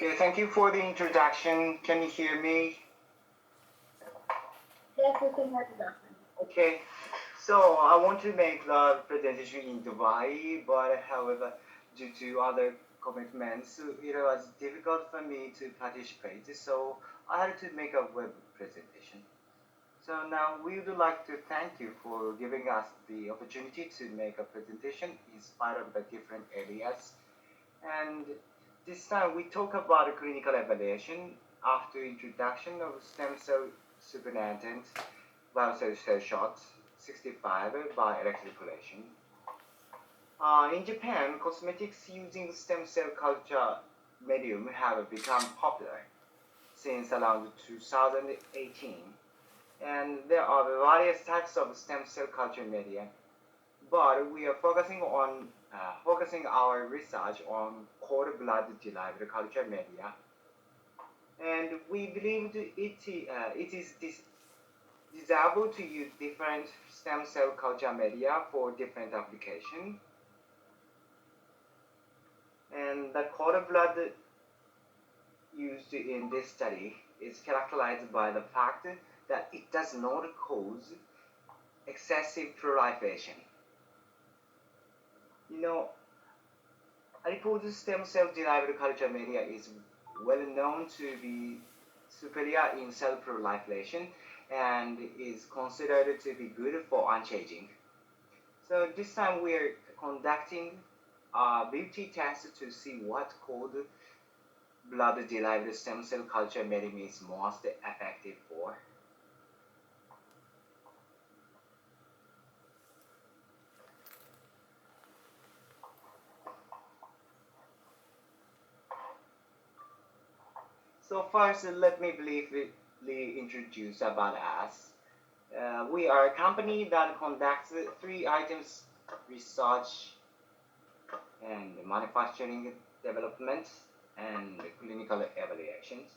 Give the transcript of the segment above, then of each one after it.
Okay, thank you for the introduction. Can you hear me? Yes, we can hear you, Doctor. Okay, so I want to make the presentation in Dubai, but however, due to other commitments, it was difficult for me to participate, so I had to make a web presentation. So now we would like to thank you for giving us the opportunity to make a presentation in spite of the different areas. And this time we talk about clinical evaluation after introduction of stem cell supernatant biocell shots 65 by electroporation. In Japan, cosmetics using stem cell culture medium have become popular since around 2018, and there are various types of stem cell culture media, but we are focusing our research on cord blood derived culture media, and we believe it is desirable to use different stem cell culture media for different applications. And the cord blood used in this study is characterized by the fact that it does not cause excessive proliferation. You know, adipose stem cell derived culture media is well known to be superior in cell proliferation and is considered to be good for anti-aging. So this time we're conducting a beauty test to see what cord blood derived stem cell culture medium is most effective for. So first, let me briefly introduce about us. We are a company that conducts three items: research and manufacturing development and clinical evaluations.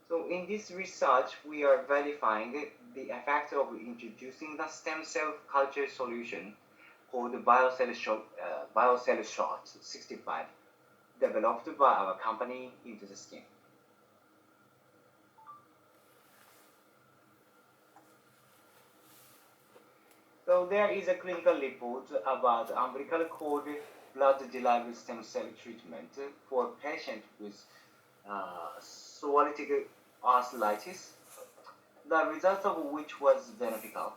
So in this research, we are verifying the effect of introducing the stem cell culture solution called biocell shot 65, developed by our company into the skin. So there is a clinical report about umbilical cord blood-derived stem cell treatment for patients with psoriatic arthritis, the result of which was beneficial.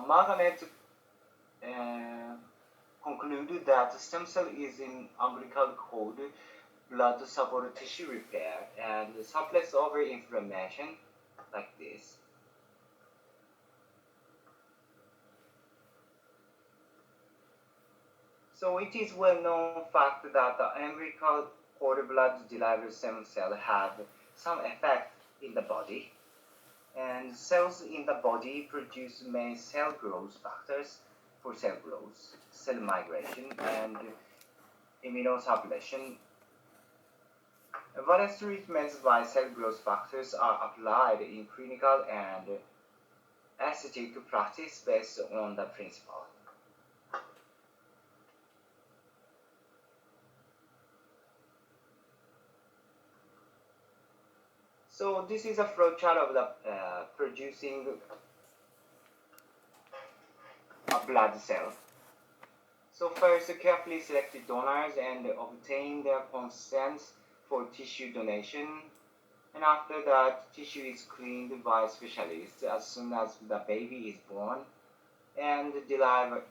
Margaret concluded that stem cell is in umbilical cord blood support tissue repair and suppress over inflammation like this. So it is well known fact that the umbilical cord blood derived stem cell have some effect in the body, and cells in the body produce main cell growth factors for cell growth, cell migration, and immunosuppression. Various treatments by cell growth factors are applied in clinical and aesthetic practice based on the principle. So this is a flowchart of the producing a blood cell. So first, carefully select donors and obtain their consent for tissue donation. And after that, tissue is cleaned by specialists as soon as the baby is born and delivered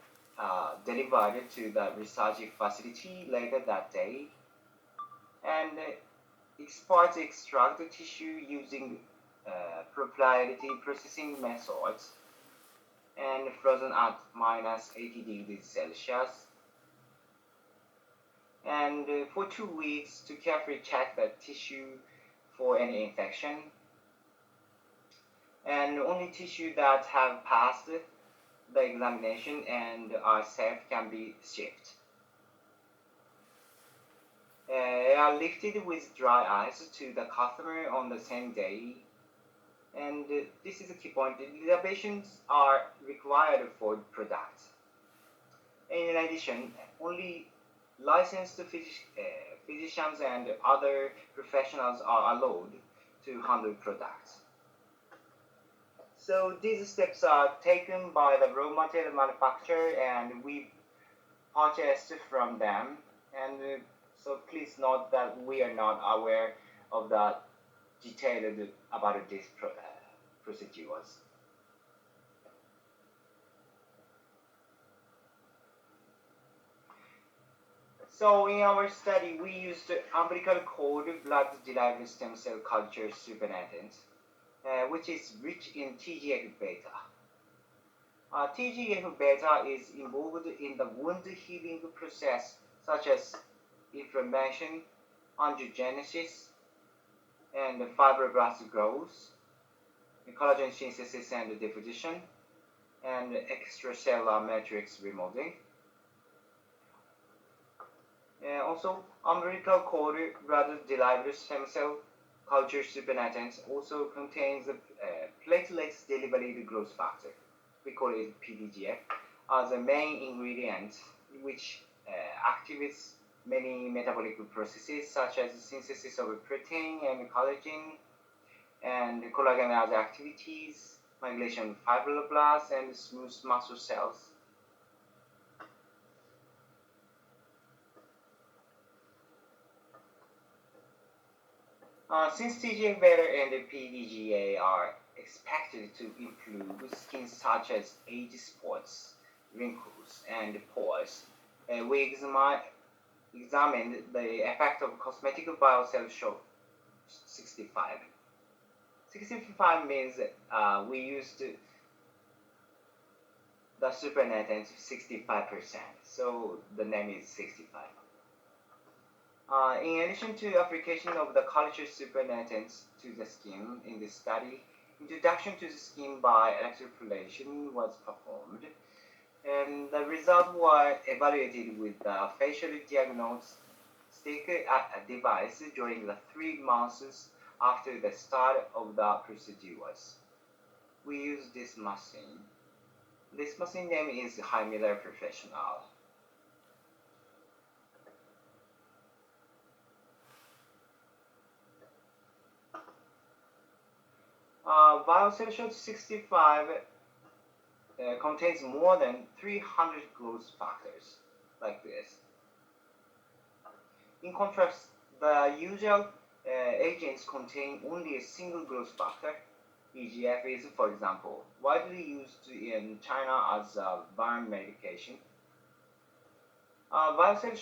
to the research facility later that day. And experts extract the tissue using proprietary processing methods and frozen at minus 80 degrees Celsius. And for 2 weeks to carefully check the tissue for any infection. And only tissue that have passed the examination and are safe can be shipped. Are lifted with dry ice to the customer on the same day. And this is a key point. Reservations are required for products. In addition, only licensed physicians and other professionals are allowed to handle products. So these steps are taken by the raw material manufacturer and we purchased from them. And so please note that we are not aware of the detailed about these procedures. So in our study, we used umbilical cord blood-derived stem cell culture supernatant, which is rich in TGF-beta. TGF-beta is involved in the wound healing process such as inflammation, angiogenesis, and fibroblast growth, collagen synthesis and deposition, and extracellular matrix remodeling. Also, umbilical cord blood-derived stem cell culture supernatant also contains platelets delivered growth factor. We call it PDGF as a main ingredient, which activates many metabolic processes such as synthesis of protein and collagen, and collagenase activities, migration of fibroblasts, and smooth muscle cells. Since TGF-beta and PDGA are expected to improve skin such as age spots, wrinkles, and pores, we examined the effect of cosmetic biocell show 65. 65 means we used the supernatant 65%, so the name is 65. In addition to application of the culture supernatants to the skin in this study, introduction to the skin by electroporation was performed, and the results were evaluated with the facial diagnostic device during the 3 months after the start of the procedures. We use this machine. This machine name is Heimiller Professional. BioCell 65 contains more than 300 growth factors, like this. In contrast, the usual agents contain only a single growth factor. EGF is, for example, widely used in China as a burn medication. BioCell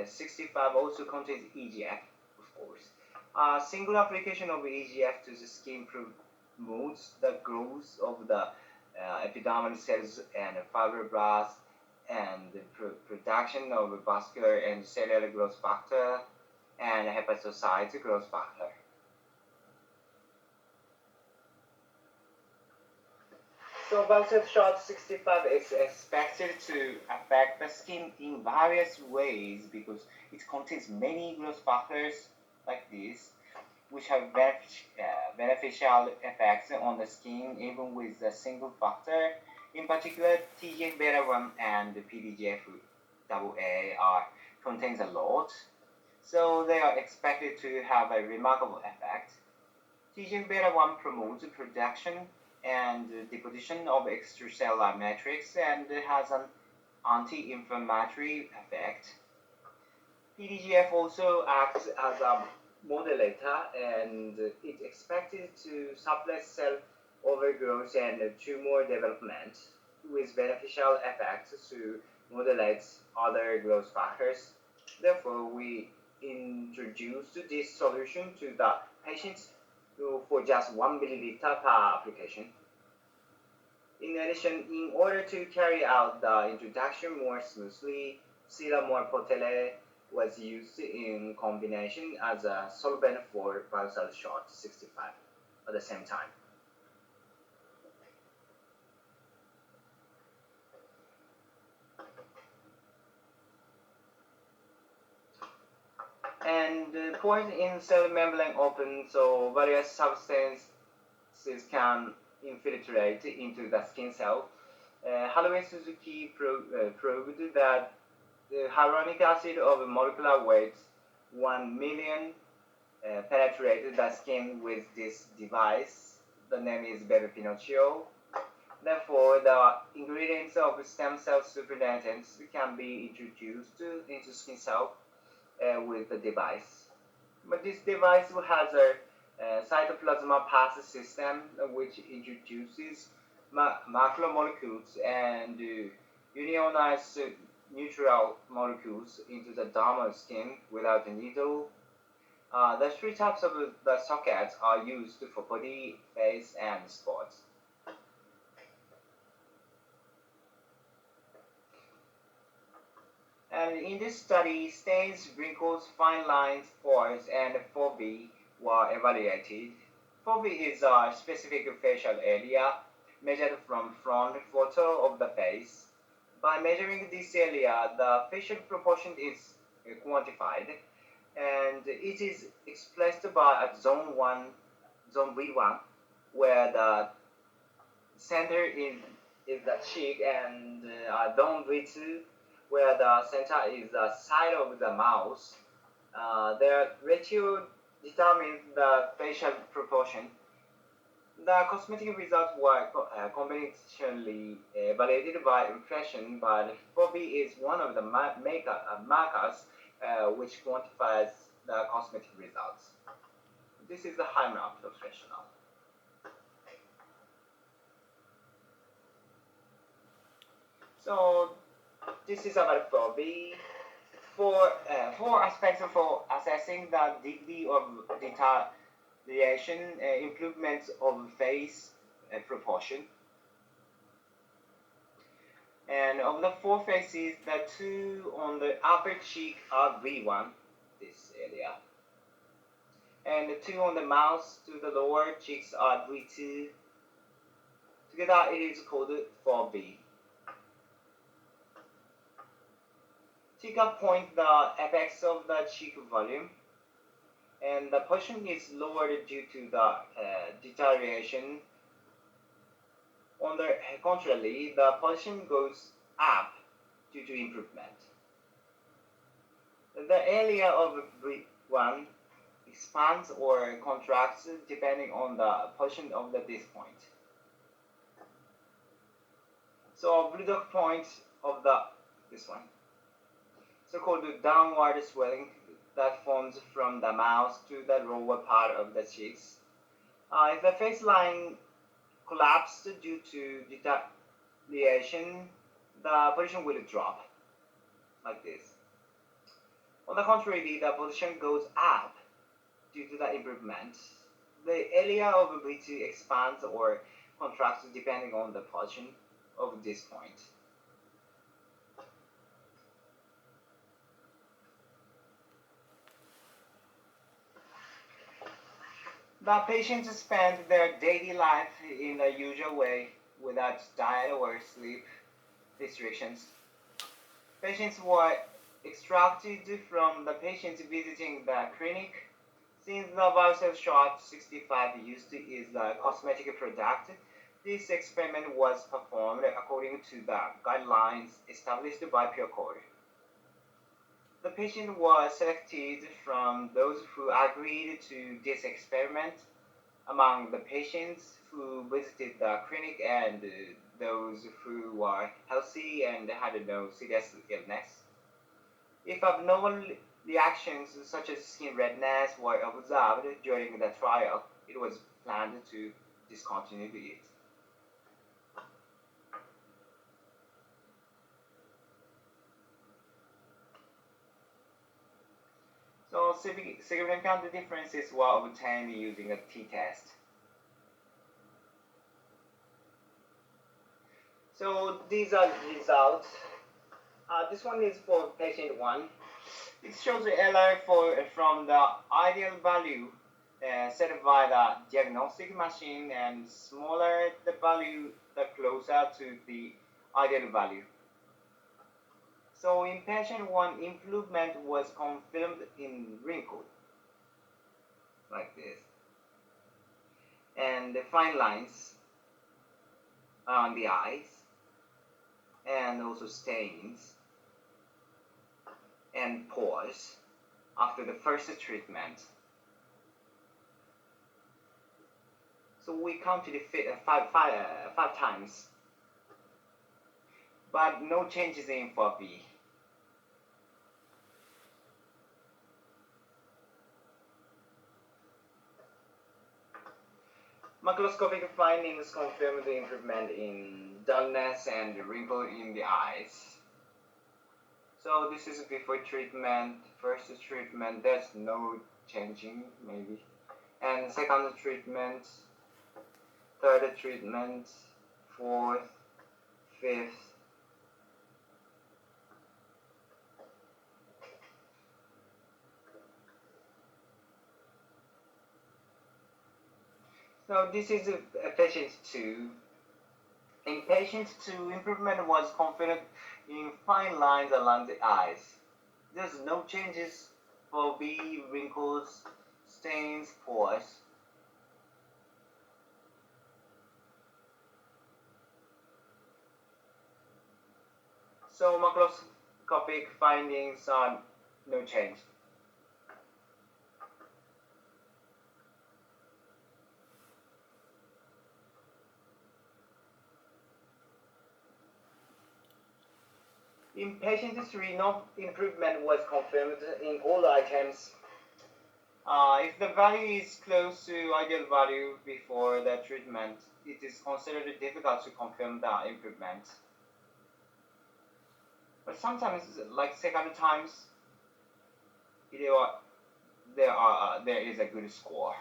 65 also contains EGF, of course. Single application of EGF to the skin promotes the growth of the epidermal cells and fibroblasts and the production of vascular and cellular growth factor and hepatocyte growth factor. So BioCell 65 is expected to affect the skin in various ways because it contains many growth factors like this, which have beneficial effects on the skin even with a single factor. In particular, TGF-beta 1 and PDGF-AA contains a lot, so they are expected to have a remarkable effect. TGF-beta 1 promotes production and deposition of extracellular matrix and has an anti-inflammatory effect. PDGF also acts as a modulator and it's expected to suppress cell overgrowth and tumor development with beneficial effects to modulate other growth factors. Therefore, we introduced this solution to the patients for just 1 milliliter per application. In addition, in order to carry out the introduction more smoothly, Silamor Potele was used in combination as a solvent for BioCell 65 at the same time. And pores in cell membrane open, so various substances can infiltrate into the skin cell. Haruo Suzuki proved that the hyaluronic acid of molecular weight 1 million penetrated the skin with this device. The name is Baby Pinocchio. Therefore, the ingredients of stem cell supernatant can be introduced into skin cell with the device. But this device has a cytoplasma pass system which introduces macromolecules and unionized neutral molecules into the dermal skin without a needle. The three types of the sockets are used for body, face, and spots. And in this study, stains, wrinkles, fine lines, pores, and foveae were evaluated. Foveae is a specific facial area measured from front photo of the face. By measuring this area, the facial proportion is quantified, and it is expressed by a zone V1, where the center is the cheek, and zone V2, where the center is the side of the mouth. Their ratio determines the facial proportion. The cosmetic results were conventionally validated by impression, but foveae is one of the markers which quantifies the cosmetic results. This is the Heimer professional. So this is about foveae. Four aspects for assessing the degree of deterioration, improvements of face proportion. And of the four faces, the two on the upper cheek are V1, this area. And the two on the mouth to the lower cheeks are V2. Together it is called 4V. Tika point the effects of the cheek volume, and the position is lowered due to the deterioration. On the contrary, the position goes up due to improvement. The area of V1 expands or contracts depending on the position of this point. So bulldog point of this one, so-called downward swelling that forms from the mouth to the lower part of the cheeks. If the face line collapsed due to deterioration, the position will drop like this. On the contrary, the position goes up due to the improvement. The area of V2 expands or contracts depending on the position of this point. The patients spend their daily life in the usual way without diet or sleep restrictions. Patients were extracted from the patients visiting the clinic. Since the Varcel Shot 65 used is a cosmetic product, this experiment was performed according to the guidelines established by Pure Code. The patient was selected from those who agreed to this experiment. Among the patients who visited the clinic and those who were healthy and had no serious illness. If abnormal reactions such as skin redness were observed during the trial, it was planned to discontinue it. So significant differences were obtained using a t-test. So these are the results. This one is for patient 1. It shows the error from the ideal value set by the diagnostic machine, and smaller the value, the closer to the ideal value. So in patient 1, improvement was confirmed in wrinkle, like this, and the fine lines on the eyes, and also stains and pores after the first treatment. So we counted it five times, but no changes in 4B. Macroscopic findings confirmed the improvement in dullness and wrinkle in the eyes. So this is before treatment, first treatment, there's no changing maybe. And second treatment, third treatment, fourth, fifth. So this is a patient 2. In patient 2, improvement was confirmed in fine lines along the eyes. There's no changes for B, wrinkles, stains, pores. So macroscopic findings are no change. In patient 3, no improvement was confirmed in all items. If the value is close to ideal value before the treatment, it is considered difficult to confirm the improvement. But sometimes, like second times, there is a good score.